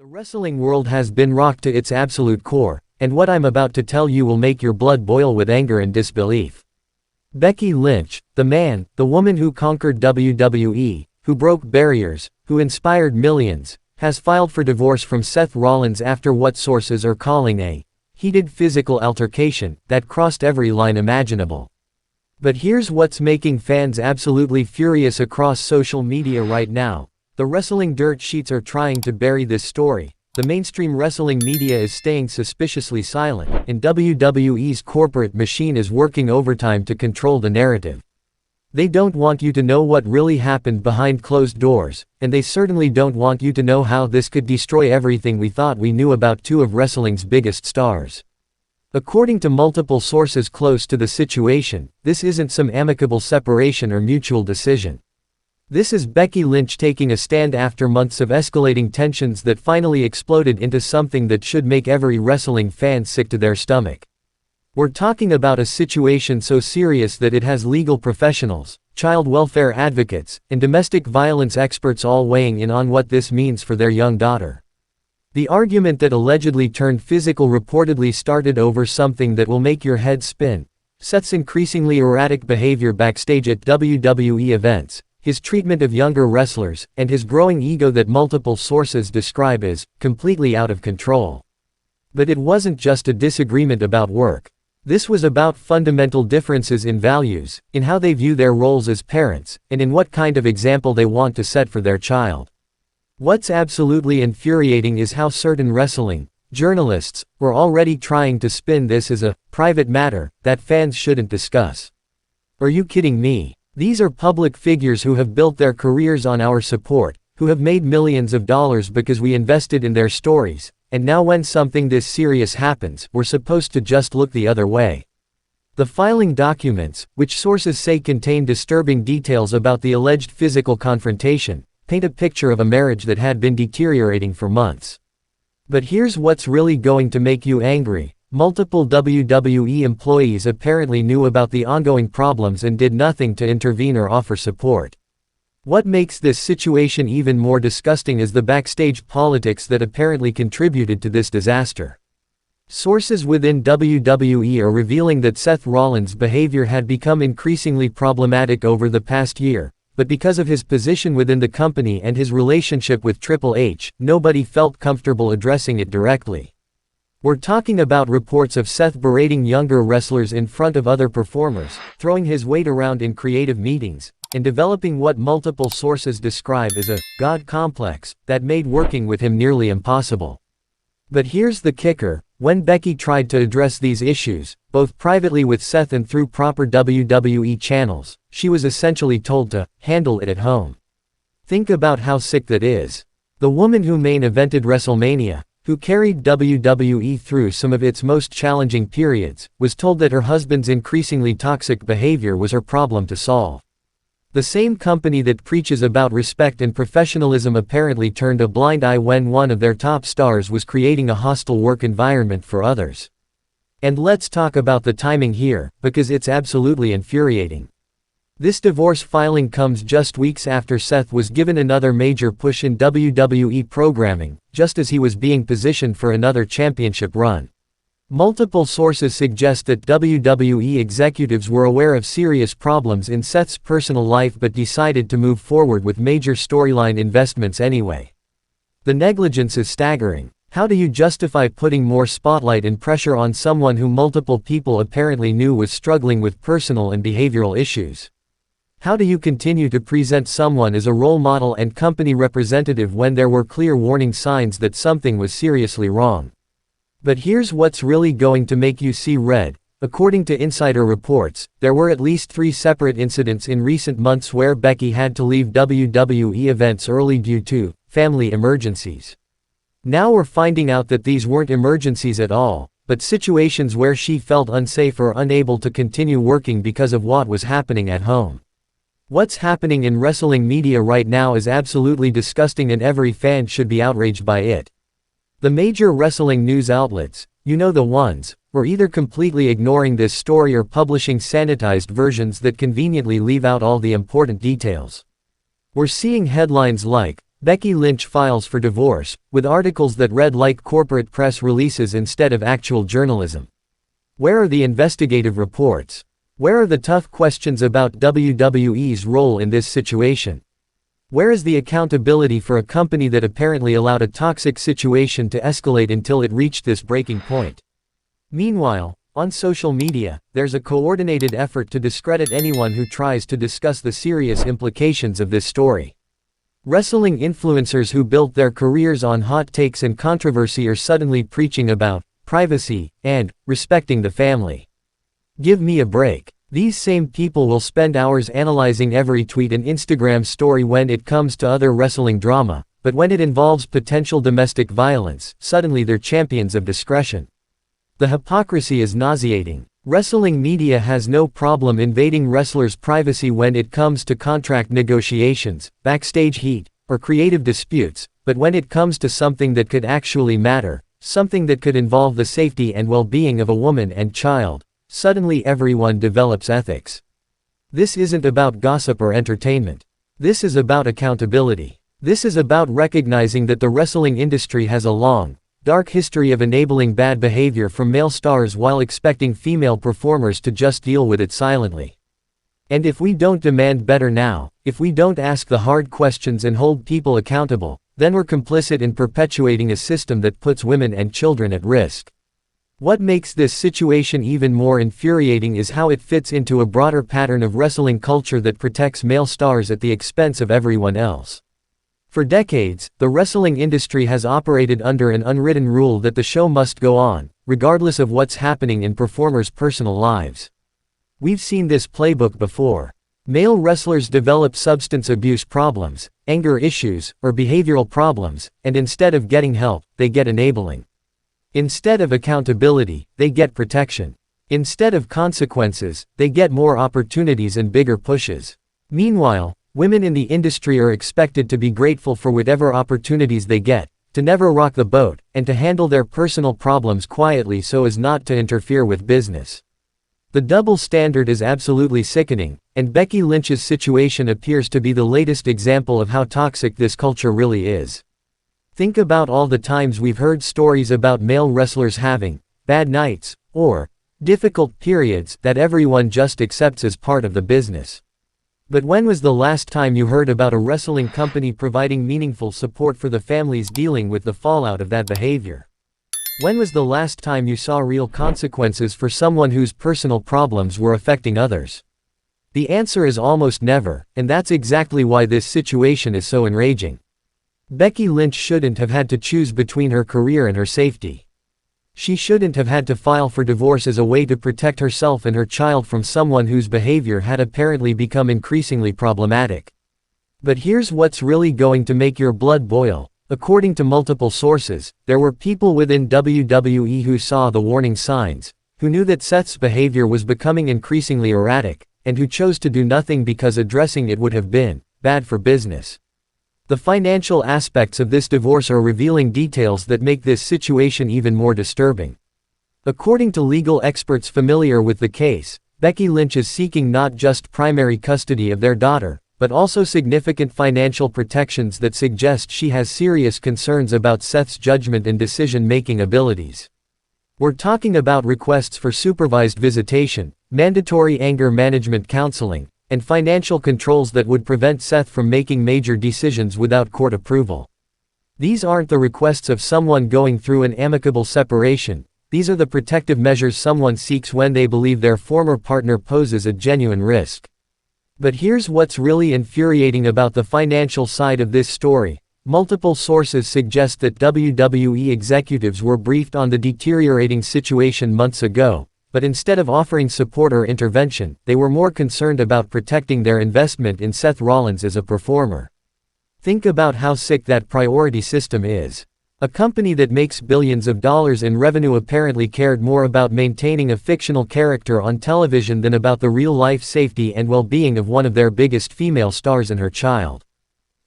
The wrestling world has been rocked to its absolute core, and what I'm about to tell you will make your blood boil with anger and disbelief. Becky Lynch, the woman who conquered WWE, who broke barriers, who inspired millions, has filed for divorce from Seth Rollins after what sources are calling a heated physical altercation that crossed every line imaginable. But here's what's making fans absolutely furious across social media right now. The wrestling dirt sheets are trying to bury this story. The mainstream wrestling media is staying suspiciously silent, and WWE's corporate machine is working overtime to control the narrative. They don't want you to know what really happened behind closed doors, and they certainly don't want you to know how this could destroy everything we thought we knew about two of wrestling's biggest stars. According to multiple sources close to the situation, this isn't some amicable separation or mutual decision. This is Becky Lynch taking a stand after months of escalating tensions that finally exploded into something that should make every wrestling fan sick to their stomach. We're talking about a situation so serious that it has legal professionals, child welfare advocates, and domestic violence experts all weighing in on what this means for their young daughter. The argument that allegedly turned physical reportedly started over something that will make your head spin: Seth's increasingly erratic behavior backstage at WWE events, his treatment of younger wrestlers, and his growing ego that multiple sources describe as completely out of control. But it wasn't just a disagreement about work. This was about fundamental differences in values, in how they view their roles as parents, and in what kind of example they want to set for their child. What's absolutely infuriating is how certain wrestling journalists were already trying to spin this as a private matter that fans shouldn't discuss. Are you kidding me? These are public figures who have built their careers on our support, who have made millions of dollars because we invested in their stories, and now when something this serious happens, we're supposed to just look the other way. The filing documents, which sources say contain disturbing details about the alleged physical confrontation, paint a picture of a marriage that had been deteriorating for months. But here's what's really going to make you angry. Multiple WWE employees apparently knew about the ongoing problems and did nothing to intervene or offer support. What makes this situation even more disgusting is the backstage politics that apparently contributed to this disaster. Sources within WWE are revealing that Seth Rollins' behavior had become increasingly problematic over the past year, but because of his position within the company and his relationship with Triple H, nobody felt comfortable addressing it directly. We're talking about reports of Seth berating younger wrestlers in front of other performers, throwing his weight around in creative meetings, and developing what multiple sources describe as a God complex that made working with him nearly impossible. But here's the kicker: when Becky tried to address these issues, both privately with Seth and through proper WWE channels, she was essentially told to handle it at home. Think about how sick that is. The woman who main evented WrestleMania, who carried WWE through some of its most challenging periods, was told that her husband's increasingly toxic behavior was her problem to solve. The same company that preaches about respect and professionalism apparently turned a blind eye when one of their top stars was creating a hostile work environment for others. And let's talk about the timing here, because it's absolutely infuriating. This divorce filing comes just weeks after Seth was given another major push in WWE programming, just as he was being positioned for another championship run. Multiple sources suggest that WWE executives were aware of serious problems in Seth's personal life but decided to move forward with major storyline investments anyway. The negligence is staggering. How do you justify putting more spotlight and pressure on someone who multiple people apparently knew was struggling with personal and behavioral issues? How do you continue to present someone as a role model and company representative when there were clear warning signs that something was seriously wrong? But here's what's really going to make you see red. According to insider reports, there were at least 3 separate incidents in recent months where Becky had to leave WWE events early due to family emergencies. Now we're finding out that these weren't emergencies at all, but situations where she felt unsafe or unable to continue working because of what was happening at home. What's happening in wrestling media right now is absolutely disgusting and every fan should be outraged by it. The major wrestling news outlets, you know the ones, were either completely ignoring this story or publishing sanitized versions that conveniently leave out all the important details. We're seeing headlines like, Becky Lynch files for divorce, with articles that read like corporate press releases instead of actual journalism. Where are the investigative reports? Where are the tough questions about WWE's role in this situation? Where is the accountability for a company that apparently allowed a toxic situation to escalate until it reached this breaking point? Meanwhile, on social media, there's a coordinated effort to discredit anyone who tries to discuss the serious implications of this story. Wrestling influencers who built their careers on hot takes and controversy are suddenly preaching about privacy and respecting the family. Give me a break. These same people will spend hours analyzing every tweet and Instagram story when it comes to other wrestling drama, but when it involves potential domestic violence, suddenly they're champions of discretion. The hypocrisy is nauseating. Wrestling media has no problem invading wrestlers' privacy when it comes to contract negotiations, backstage heat, or creative disputes, but when it comes to something that could actually matter, something that could involve the safety and well-being of a woman and child, suddenly everyone develops ethics. This isn't about gossip or entertainment. This is about accountability. This is about recognizing that the wrestling industry has a long, dark history of enabling bad behavior from male stars while expecting female performers to just deal with it silently. And if we don't demand better now, if we don't ask the hard questions and hold people accountable, then we're complicit in perpetuating a system that puts women and children at risk. What makes this situation even more infuriating is how it fits into a broader pattern of wrestling culture that protects male stars at the expense of everyone else. For decades, the wrestling industry has operated under an unwritten rule that the show must go on, regardless of what's happening in performers' personal lives. We've seen this playbook before. Male wrestlers develop substance abuse problems, anger issues, or behavioral problems, and instead of getting help, they get enabling. Instead of accountability, they get protection. Instead of consequences, they get more opportunities and bigger pushes. Meanwhile, women in the industry are expected to be grateful for whatever opportunities they get, to never rock the boat, and to handle their personal problems quietly so as not to interfere with business. The double standard is absolutely sickening, and Becky Lynch's situation appears to be the latest example of how toxic this culture really is. Think about all the times we've heard stories about male wrestlers having bad nights, or difficult periods that everyone just accepts as part of the business. But when was the last time you heard about a wrestling company providing meaningful support for the families dealing with the fallout of that behavior? When was the last time you saw real consequences for someone whose personal problems were affecting others? The answer is almost never, and that's exactly why this situation is so enraging. Becky Lynch shouldn't have had to choose between her career and her safety. She shouldn't have had to file for divorce as a way to protect herself and her child from someone whose behavior had apparently become increasingly problematic. But here's what's really going to make your blood boil. According to multiple sources, there were people within WWE who saw the warning signs, who knew that Seth's behavior was becoming increasingly erratic, and who chose to do nothing because addressing it would have been bad for business. The financial aspects of this divorce are revealing details that make this situation even more disturbing. According to legal experts familiar with the case, Becky Lynch is seeking not just primary custody of their daughter, but also significant financial protections that suggest she has serious concerns about Seth's judgment and decision-making abilities. We're talking about requests for supervised visitation, mandatory anger management counseling, and financial controls that would prevent Seth from making major decisions without court approval. These aren't the requests of someone going through an amicable separation, these are the protective measures someone seeks when they believe their former partner poses a genuine risk. But here's what's really infuriating about the financial side of this story. Multiple sources suggest that WWE executives were briefed on the deteriorating situation months ago, but instead of offering support or intervention, they were more concerned about protecting their investment in Seth Rollins as a performer. Think about how sick that priority system is. A company that makes billions of dollars in revenue apparently cared more about maintaining a fictional character on television than about the real-life safety and well-being of one of their biggest female stars and her child.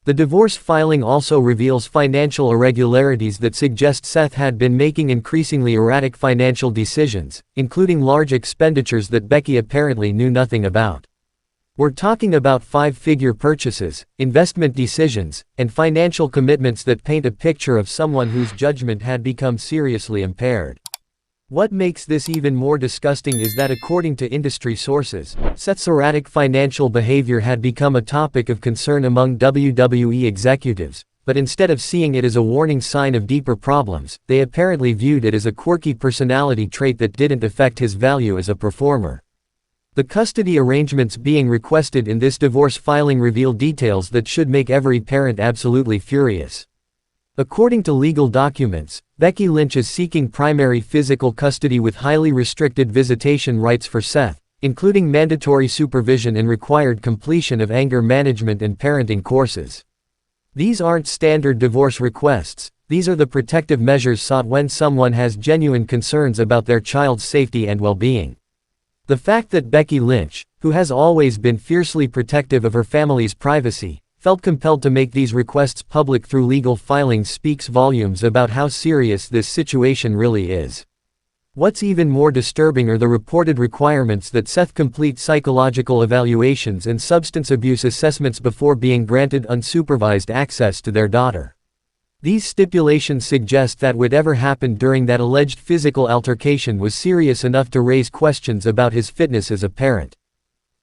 The divorce filing also reveals financial irregularities that suggest Seth had been making increasingly erratic financial decisions, including large expenditures that Becky apparently knew nothing about. We're talking about five-figure purchases, investment decisions, and financial commitments that paint a picture of someone whose judgment had become seriously impaired. What makes this even more disgusting is that according to industry sources, Seth's erratic financial behavior had become a topic of concern among WWE executives, but instead of seeing it as a warning sign of deeper problems, they apparently viewed it as a quirky personality trait that didn't affect his value as a performer. The custody arrangements being requested in this divorce filing reveal details that should make every parent absolutely furious. According to legal documents, Becky Lynch is seeking primary physical custody with highly restricted visitation rights for Seth, including mandatory supervision and required completion of anger management and parenting courses. These aren't standard divorce requests, these are the protective measures sought when someone has genuine concerns about their child's safety and well-being. The fact that Becky Lynch, who has always been fiercely protective of her family's privacy, felt compelled to make these requests public through legal filings speaks volumes about how serious this situation really is. What's even more disturbing are the reported requirements that Seth complete psychological evaluations and substance abuse assessments before being granted unsupervised access to their daughter. These stipulations suggest that whatever happened during that alleged physical altercation was serious enough to raise questions about his fitness as a parent.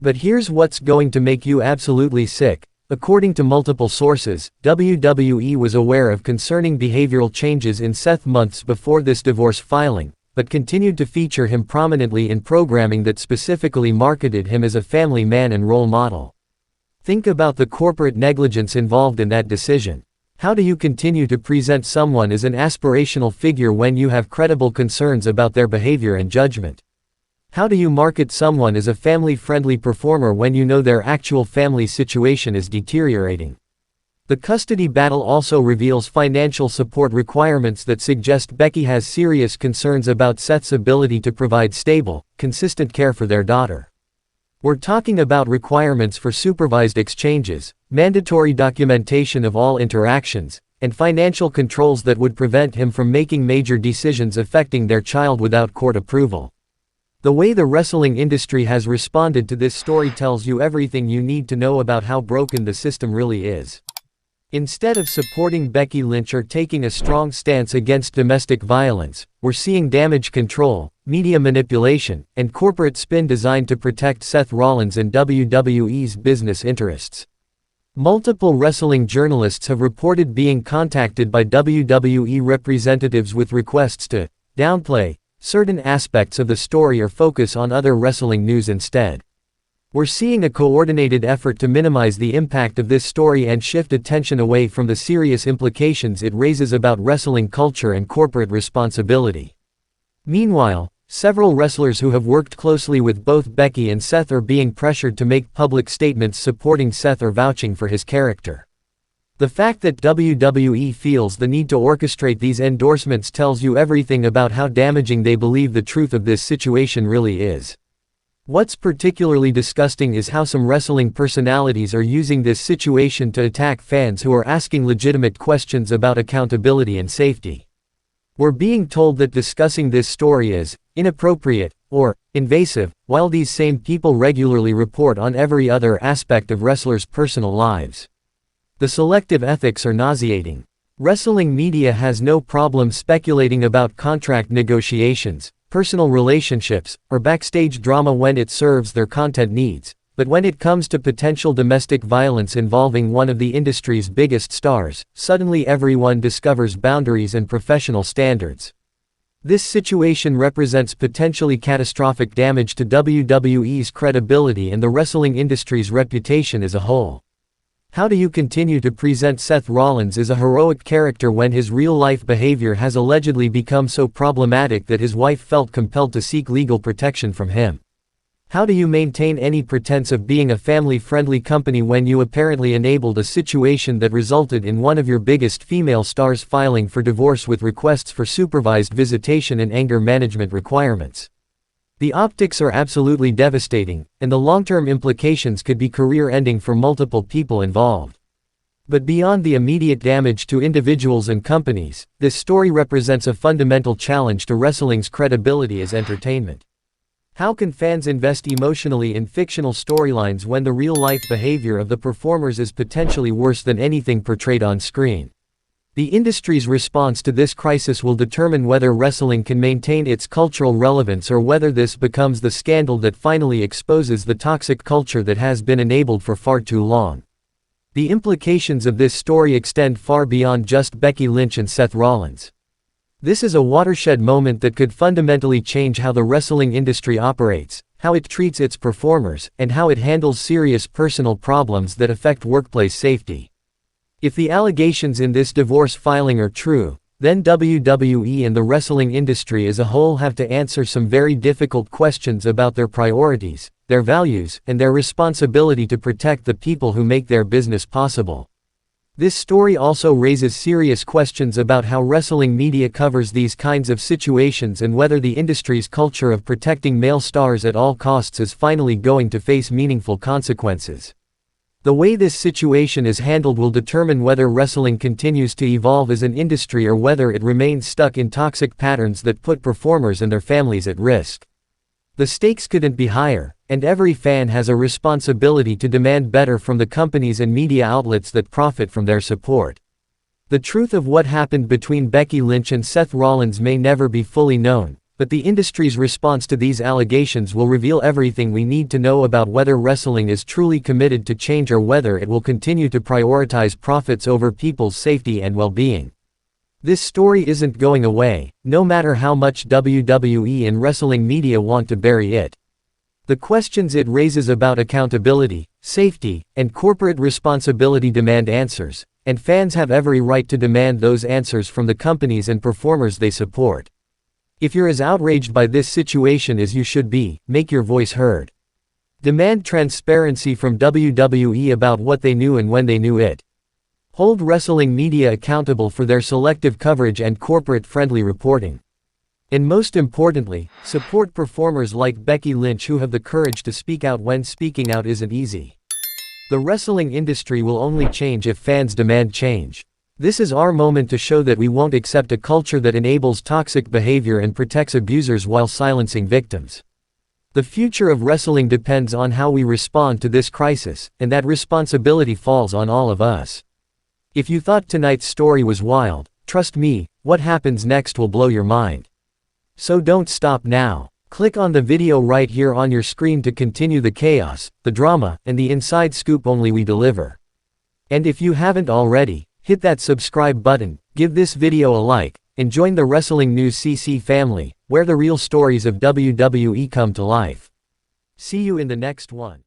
But here's what's going to make you absolutely sick. According to multiple sources, WWE was aware of concerning behavioral changes in Seth months before this divorce filing, but continued to feature him prominently in programming that specifically marketed him as a family man and role model. Think about the corporate negligence involved in that decision. How do you continue to present someone as an aspirational figure when you have credible concerns about their behavior and judgment? How do you market someone as a family-friendly performer when you know their actual family situation is deteriorating? The custody battle also reveals financial support requirements that suggest Becky has serious concerns about Seth's ability to provide stable, consistent care for their daughter. We're talking about requirements for supervised exchanges, mandatory documentation of all interactions, and financial controls that would prevent him from making major decisions affecting their child without court approval. The way the wrestling industry has responded to this story tells you everything you need to know about how broken the system really is. Instead of supporting Becky Lynch or taking a strong stance against domestic violence, we're seeing damage control, media manipulation, and corporate spin designed to protect Seth Rollins and WWE's business interests. Multiple wrestling journalists have reported being contacted by WWE representatives with requests to downplay certain aspects of the story or focus on other wrestling news instead. We're seeing a coordinated effort to minimize the impact of this story and shift attention away from the serious implications it raises about wrestling culture and corporate responsibility. Meanwhile, several wrestlers who have worked closely with both Becky and Seth are being pressured to make public statements supporting Seth or vouching for his character. The fact that WWE feels the need to orchestrate these endorsements tells you everything about how damaging they believe the truth of this situation really is. What's particularly disgusting is how some wrestling personalities are using this situation to attack fans who are asking legitimate questions about accountability and safety. We're being told that discussing this story is inappropriate or invasive, while these same people regularly report on every other aspect of wrestlers' personal lives. The selective ethics are nauseating. Wrestling media has no problem speculating about contract negotiations, personal relationships, or backstage drama when it serves their content needs, but when it comes to potential domestic violence involving one of the industry's biggest stars, suddenly everyone discovers boundaries and professional standards. This situation represents potentially catastrophic damage to WWE's credibility and the wrestling industry's reputation as a whole. How do you continue to present Seth Rollins as a heroic character when his real-life behavior has allegedly become so problematic that his wife felt compelled to seek legal protection from him? How do you maintain any pretense of being a family-friendly company when you apparently enabled a situation that resulted in one of your biggest female stars filing for divorce with requests for supervised visitation and anger management requirements? The optics are absolutely devastating, and the long-term implications could be career-ending for multiple people involved. But beyond the immediate damage to individuals and companies, this story represents a fundamental challenge to wrestling's credibility as entertainment. How can fans invest emotionally in fictional storylines when the real-life behavior of the performers is potentially worse than anything portrayed on screen? The industry's response to this crisis will determine whether wrestling can maintain its cultural relevance or whether this becomes the scandal that finally exposes the toxic culture that has been enabled for far too long. The implications of this story extend far beyond just Becky Lynch and Seth Rollins. This is a watershed moment that could fundamentally change how the wrestling industry operates, how it treats its performers, and how it handles serious personal problems that affect workplace safety. If the allegations in this divorce filing are true, then WWE and the wrestling industry as a whole have to answer some very difficult questions about their priorities, their values, and their responsibility to protect the people who make their business possible. This story also raises serious questions about how wrestling media covers these kinds of situations and whether the industry's culture of protecting male stars at all costs is finally going to face meaningful consequences. The way this situation is handled will determine whether wrestling continues to evolve as an industry or whether it remains stuck in toxic patterns that put performers and their families at risk. The stakes couldn't be higher, and every fan has a responsibility to demand better from the companies and media outlets that profit from their support. The truth of what happened between Becky Lynch and Seth Rollins may never be fully known, but the industry's response to these allegations will reveal everything we need to know about whether wrestling is truly committed to change or whether it will continue to prioritize profits over people's safety and well-being. This story isn't going away, no matter how much WWE and wrestling media want to bury it. The questions it raises about accountability, safety, and corporate responsibility demand answers, and fans have every right to demand those answers from the companies and performers they support. If you're as outraged by this situation as you should be, make your voice heard. Demand transparency from WWE about what they knew and when they knew it. Hold wrestling media accountable for their selective coverage and corporate-friendly reporting. And most importantly, support performers like Becky Lynch who have the courage to speak out when speaking out isn't easy. The wrestling industry will only change if fans demand change. This is our moment to show that we won't accept a culture that enables toxic behavior and protects abusers while silencing victims. The future of wrestling depends on how we respond to this crisis, and that responsibility falls on all of us. If you thought tonight's story was wild, trust me, what happens next will blow your mind. So don't stop now. Click on the video right here on your screen to continue the chaos, the drama, and the inside scoop only we deliver. And if you haven't already, hit that subscribe button, give this video a like, and join the Wrestling News CC family, where the real stories of WWE come to life. See you in the next one.